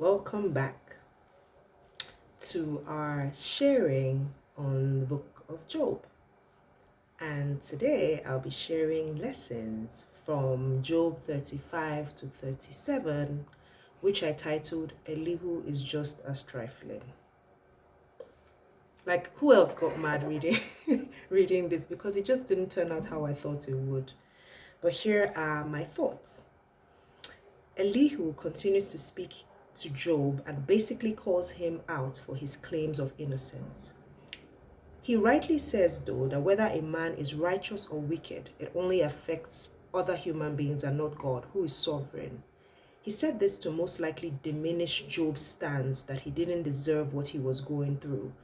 Welcome back to our sharing on the book of Job. And today I'll be sharing lessons from Job 35 to 37, which I titled Elihu is Just as Trifling. Like, who else got mad reading this? Because it just didn't turn out how I thought it would. But here are my thoughts. Elihu continues to speak to Job and basically calls him out for his claims of innocence. He rightly says, though, that whether a man is righteous or wicked, it only affects other human beings and not God, who is sovereign. He said this to most likely diminish Job's stance that he didn't deserve what he was going through.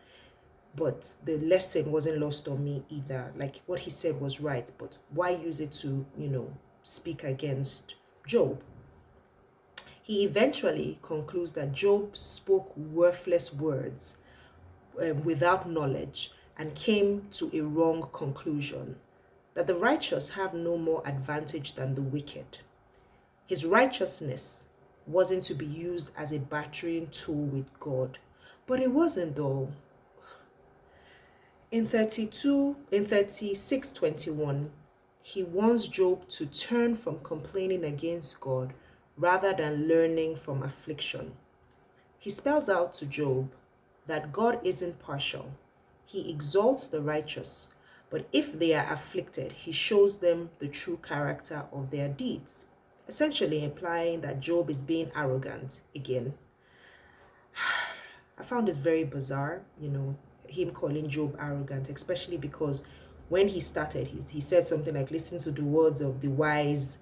But the lesson wasn't lost on me either. Like, what he said was right, but why use it to, speak against Job? He eventually concludes that Job spoke worthless words without knowledge and came to a wrong conclusion, that the righteous have no more advantage than the wicked. His righteousness wasn't to be used as a battering tool with God, but it wasn't though. In 36:21, he wants Job to turn from complaining against God rather than learning from affliction. He spells out to Job that God isn't partial. He exalts the righteous, but if they are afflicted, he shows them the true character of their deeds, essentially implying that Job is being arrogant again. I found this very bizarre, him calling Job arrogant, especially because when he started, he said something like, listen to the words of the wise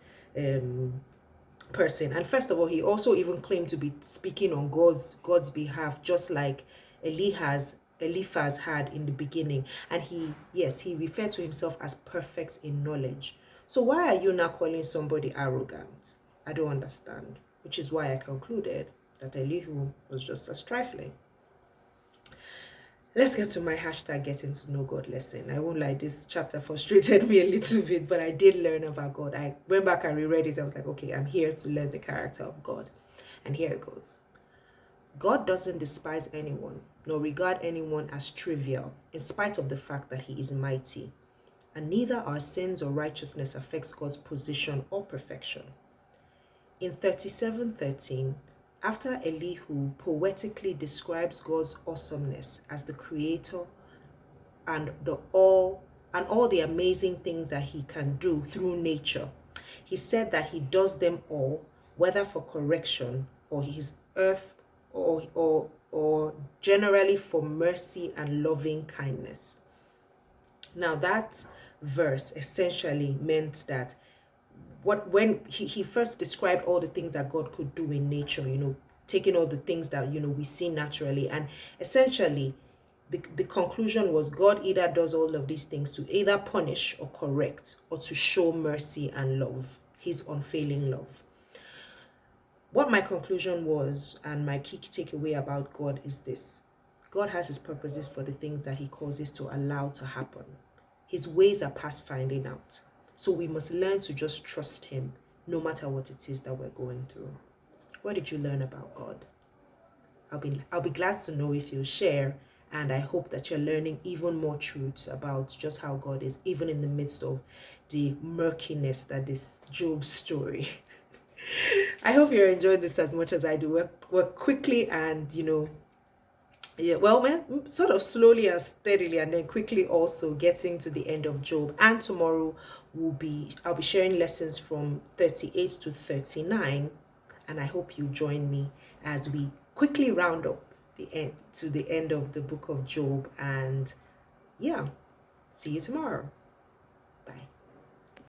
person. And first of all, he also even claimed to be speaking on God's behalf, just like Eliphaz had in the beginning. And he referred to himself as perfect in knowledge. So why are you now calling somebody arrogant? I don't understand. Which is why I concluded that Elihu was just as trifling. Let's get to my hashtag getting to know God lesson. I won't lie, this chapter frustrated me a little bit, but I did learn about God. I went back and reread it. I was like, okay, I'm here to learn the character of God. And here it goes. God doesn't despise anyone, nor regard anyone as trivial, in spite of the fact that he is mighty. And neither our sins or righteousness affects God's position or perfection. In 37:13, after Elihu poetically describes God's awesomeness as the creator and all the amazing things that he can do through nature, he said that he does them all, whether for correction or his earth or generally for mercy and loving kindness. Now that verse essentially meant that when he first described all the things that God could do in nature, taking all the things that, we see naturally. And essentially, the conclusion was God either does all of these things to either punish or correct or to show mercy and love, his unfailing love. What my conclusion was, and my key takeaway about God is this. God has his purposes for the things that he causes to allow to happen. His ways are past finding out. So we must learn to just trust him, no matter what it is that we're going through. What did you learn about God? I'll be glad to know if you share, and I hope that you're learning even more truths about just how God is, even in the midst of the murkiness that is Job's story. I hope you're enjoying this as much as I do. We're quickly and sort of slowly and steadily and then quickly also getting to the end of Job. And tomorrow I'll be sharing lessons from 38 to 39, and I hope you join me as we quickly round up the end of the book of Job. And see you tomorrow.